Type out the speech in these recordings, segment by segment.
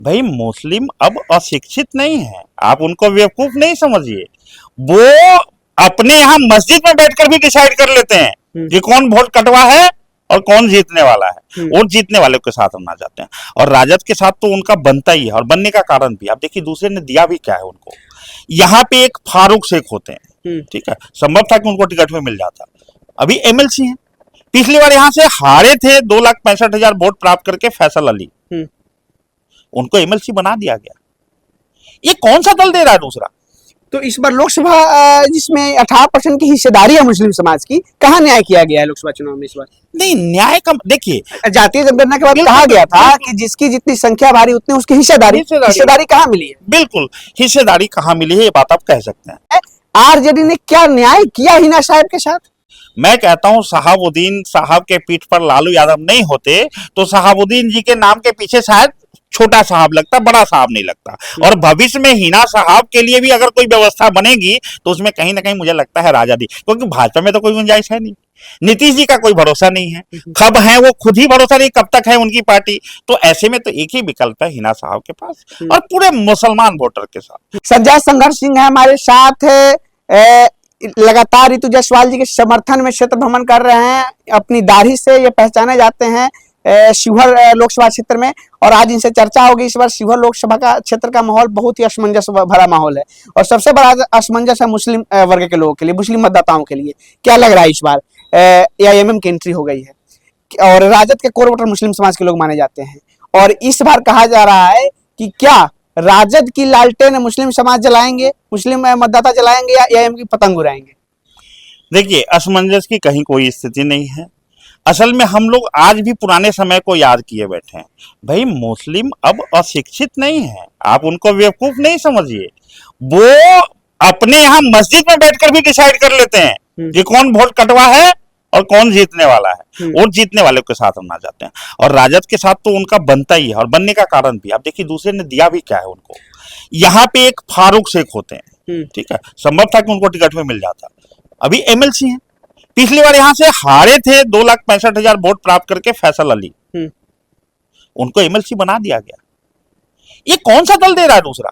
भाई मुस्लिम अब अशिक्षित नहीं है, आप उनको बेवकूफ नहीं समझिए। वो अपने यहाँ मस्जिद में बैठकर भी डिसाइड कर लेते हैं कि कौन वोट कटवा है और कौन जीतने वाला है। वोट जीतने वाले के साथ हम ना जाते हैं, और राजद के साथ तो उनका बनता ही है, और बनने का कारण भी आप देखिए, दूसरे ने दिया भी क्या है उनको। यहाँ पे एक फारूक शेख होते हैं, ठीक है, संभव था कि उनको टिकट में मिल जाता, अभी एमएलसी हैं। पिछली बार यहाँ से हारे थे 2,65,000 वोट प्राप्त करके फैसल अली, उनको एमएलसी बना दिया गया। ये कौन सा दल दे रहा है दूसरा? तो इस बार लोकसभा जिसमें 18% की हिस्सेदारी है मुस्लिम समाज की, कहाँ न्याय किया गया है लोकसभा चुनाव में इस बार? नहीं, न्याय का देखिए, जातीय जनगणना के बाद कहा गया था कि जिसकी जितनी संख्या भारी उतनी उसकी हिस्सेदारी कहाँ मिली है? बिल्कुल, हिस्सेदारी कहाँ मिली है ये बात आप कह सकते हैं। आरजेडी ने क्या न्याय किया हिना साहब के साथ? मैं कहता हूं शहाबुद्दीन साहब के पीठ पर लालू यादव नहीं होते तो शहाबुद्दीन जी के नाम के पीछे शायद छोटा साहब लगता, बड़ा साहब नहीं लगता। और भविष्य में हिना साहब के लिए भी अगर कोई व्यवस्था बनेगी तो उसमें कहीं ना कहीं मुझे लगता है राजादी, क्योंकि भाजपा में तो कोई गुंजाइश है नहीं, नीतीश जी का कोई भरोसा नहीं है, कब है वो खुद ही भरोसा नहीं कब तक है उनकी पार्टी। तो ऐसे में तो एक ही विकल्प है हिना साहब के पास और पूरे मुसलमान वोटर के साथ। संजय संघर्ष सिंह है हमारे साथ, लगातार रितु जायसवाल जी के समर्थन में क्षेत्र भ्रमण कर रहे हैं, अपनी दाढ़ी से ये पहचाने जाते हैं शिवहर लोकसभा क्षेत्र में, और आज इनसे चर्चा होगी। इस बार शिवहर लोकसभा का क्षेत्र का माहौल बहुत ही असमंजस भरा माहौल है, और सबसे बड़ा असमंजस है मुस्लिम वर्ग के लोगों के लिए, मुस्लिम मतदाताओं के लिए। क्या लग रहा है इस बार एआईएमएम की एंट्री हो गई है, और राजद के कोर वोटर मुस्लिम समाज के लोग माने जाते हैं, और इस बार कहा जा रहा है कि क्या राजद की लालटेन मुस्लिम समाज जलाएंगे, मुस्लिम मतदाता जलाएंगे, या एआईएम की पतंग उड़ाएंगे? देखिए, असमंजस की कहीं कोई स्थिति नहीं है। असल में हम लोग आज भी पुराने समय को याद किए बैठे हैं। भाई मुस्लिम अब अशिक्षित नहीं है, आप उनको बेवकूफ नहीं समझिए। वो अपने यहाँ मस्जिद में बैठकर भी डिसाइड कर लेते हैं कि कौन वोट कटवा है और कौन जीतने वाला है। वोट जीतने वाले के साथ हम ना जाते हैं, और राजद के साथ तो उनका बनता ही है, और बनने का कारण भी आप देखिए, दूसरे ने दिया भी क्या है उनको। यहाँ पे एक फारूक शेख होते हैं, ठीक है, संभव था कि उनको टिकट में मिल जाता, अभी एमएलसी हैं। पिछली बार यहाँ से हारे थे 2,65,000 वोट प्राप्त करके फैसल अली, उनको एमएलसी बना दिया गया। ये कौन सा दल दे रहा है दूसरा?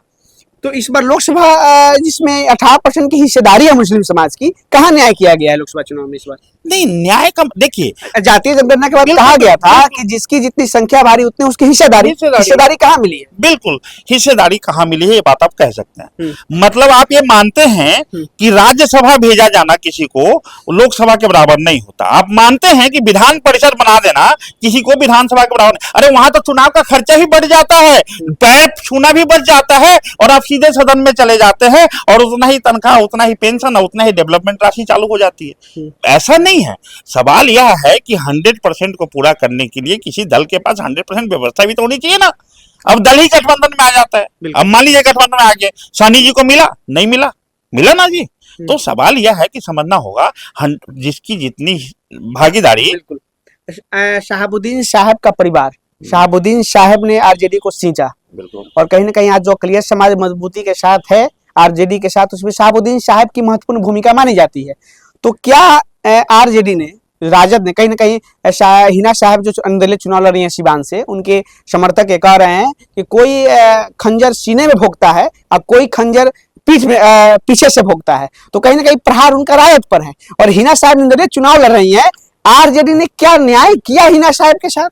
तो इस बार लोकसभा जिसमें 18% की हिस्सेदारी है मुस्लिम समाज की, कहाँ न्याय किया गया है लोकसभा चुनाव में इस बार? नहीं, न्याय का देखिए, जातीय जनगणना के बाद कहा गया था कि जिसकी जितनी संख्या भारी उतनी उसकी हिस्सेदारी कहाँ मिली है? बिल्कुल, हिस्सेदारी कहाँ मिली है ये बात आप कह सकते हैं। मतलब आप ये मानते हैं कि राज्यसभा भेजा जाना किसी को लोकसभा के बराबर नहीं होता। आप मानते हैं कि विधान परिषद बना देना किसी को विधानसभा के बराबर नहीं। अरे वहां तो चुनाव का खर्चा भी बढ़ जाता है, पैर छूना भी बढ़ जाता है, और आप सीधे सदन में चले जाते हैं, और उतना ही तनख्वाह, उतना ही पेंशन, उतना ही डेवलपमेंट राशि चालू हो जाती है। ऐसा नहीं है। सवाल यह है कि 100% को पूरा करने के लिए किसी दल के पास 100% व्यवस्था भी तो होनी चाहिए ना। अब दल ही गठबंधन में आ जाता है। अब मान लीजिए गठबंधन में आ गए, सानी जी को मिला नहीं मिला, मिला ना जी। तो सवाल यह है कि समझना होगा जिसकी जितनी भागीदारी। शहाबुद्दीन साहब का परिवार, शहाबुद्दीन साहब ने आरजेडी को सींचा, और कहीं ना कहीं आज जो अकलियत समाज मजबूती के साथ है आरजेडी के साथ, उसमें शहाबुद्दीन साहब की महत्वपूर्ण भूमिका मानी जाती है। तो क्या आरजेडी ने, राजद ने, कहीं ना कहीं हिना साहब जो निर्दलीय चुनाव लड़ रही हैं सिवान से, उनके समर्थक ये कह रहे हैं कि कोई खंजर सीने में भोंकता है और कोई खंजर पीठ में पीछे से भोंकता है, तो कहीं ना कहीं प्रहार उनका राजद पर है, और हिना साहब निर्दलीय चुनाव लड़ रही है। आरजेडी ने क्या न्याय किया हिना साहब के साथ?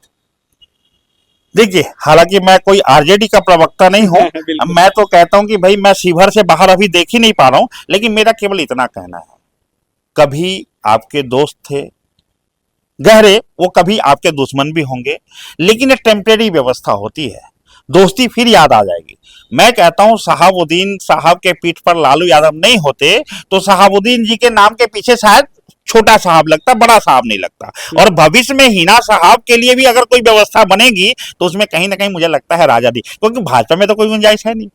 देखिए, हालांकि मैं कोई आरजेडी का प्रवक्ता नहीं हूं मैं तो कहता हूं कि भाई मैं शिवहर से बाहर अभी देख ही नहीं पा रहा हूं, लेकिन मेरा केवल इतना कहना है, कभी आपके दोस्त थे गहरे, वो कभी आपके दुश्मन भी होंगे, लेकिन एक टेम्परेरी व्यवस्था होती है, दोस्ती फिर याद आ जाएगी। मैं कहता हूं शहाबुद्दीन साहब के पीठ पर लालू यादव नहीं होते तो शहाबुद्दीन जी के नाम के पीछे शायद छोटा साहब लगता, बड़ा साहब नहीं लगता। और भविष्य में हिना साहब के लिए भी अगर कोई व्यवस्था बनेगी तो उसमें कहीं ना कहीं मुझे लगता है राजादी, क्योंकि भाजपा में तो कोई गुंजाइश है नहीं,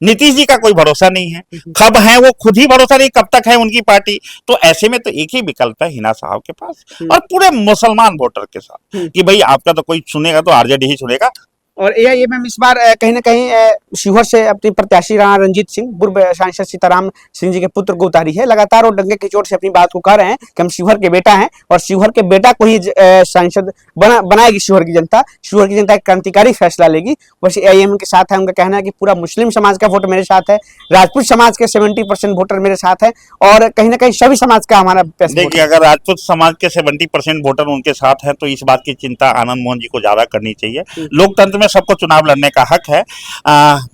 नीतीश जी का कोई भरोसा नहीं है, कब है वो खुद ही भरोसा नहीं कब तक है उनकी पार्टी। तो ऐसे में तो एक ही विकल्प है हिना साहब के पास और पूरे मुसलमान वोटर के साथ कि भाई आपका तो कोई सुनेगा तो आरजेडी ही सुनेगा, और एआईएमएम इस बार कहीं ना कहीं शिवहर से अपनी प्रत्याशी राणा रंजीत सिंह पूर्व सांसद सीताराम सिंह जी के पुत्र को उतारी है। लगातार वो डंके की चोट से अपनी बात को कह रहे हैं कि हम शिवहर के बेटा हैं और शिवहर के बेटा को ही सांसद बनाएगी शिवहर की जनता। शिवहर की जनता एक क्रांतिकारी फैसला लेगी। वैसे एआईएमएम के साथ है, उनका कहना है कि पूरा मुस्लिम समाज का वोट मेरे साथ है, राजपूत समाज के 70% वोटर मेरे साथ है और कहीं ना कहीं सभी समाज का हमारा देखिए, अगर राजपूत समाज के 70% वोटर उनके साथ हैं तो इस बात की चिंता आनंद मोहन जी को ज्यादा करनी चाहिए। लोकतंत्र में सबको चुनाव लड़ने का हक है।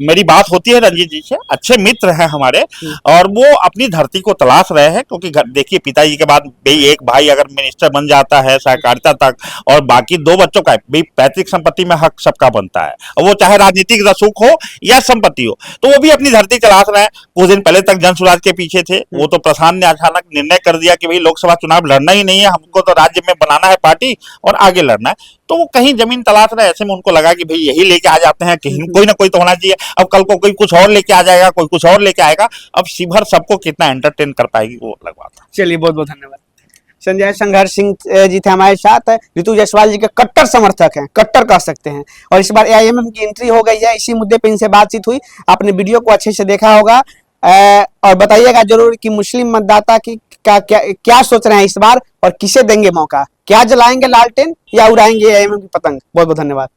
मेरी बात होती है रंजीत जी से, अच्छे मित्र हैं हमारे और वो अपनी धरती को तलाश रहे हैं, क्योंकि देखिए पिताजी के बाद भाई एक भाई अगर मिनिस्टर बन जाता है सहकारिता तक और बाकी 2 बच्चों का भाई पैतृक संपत्ति में हक सबका बनता है, वो चाहे राजनीतिक रसूख हो या संपत्ति हो, तो वो भी अपनी धरती तलाश रहे हैं। कुछ दिन पहले तक जन स्वराज के पीछे थे, वो तो प्रधान ने अचानक निर्णय कर दिया कि भाई लोकसभा चुनाव लड़ना ही नहीं है, हमको तो राज्य में बनाना है पार्टी और आगे लड़ना है। तो वो कहीं जमीन तलाश रहे, ऐसे में उनको लगा कि भाई यही लेके आ जाते हैं, कहीं कोई ना कोई तो होना चाहिए। अब कल को कोई कुछ और लेके आ जाएगा, कोई कुछ और लेके आएगा, अब शिवहर सबको कितना एंटरटेन कर पाएगी वो अलग बात है। चलिए बहुत बहुत धन्यवाद। संजय संघर्ष सिंह जी थे हमारे साथ। ऋतु जायसवाल जी के कट्टर समर्थक हैं, कट्टर कह सकते हैं, और इस बार एआईएमएम की एंट्री हो गई है। इसी मुद्दे पे इनसे बातचीत हुई। आपने वीडियो को अच्छे से देखा होगा और बताइएगा जरूर कि मुस्लिम मतदाता की क्या सोच रहे हैं इस बार और किसे देंगे मौका, क्या जलाएंगे लालटेन या उड़ाएंगे एआईएमएम की पतंग। बहुत बहुत धन्यवाद।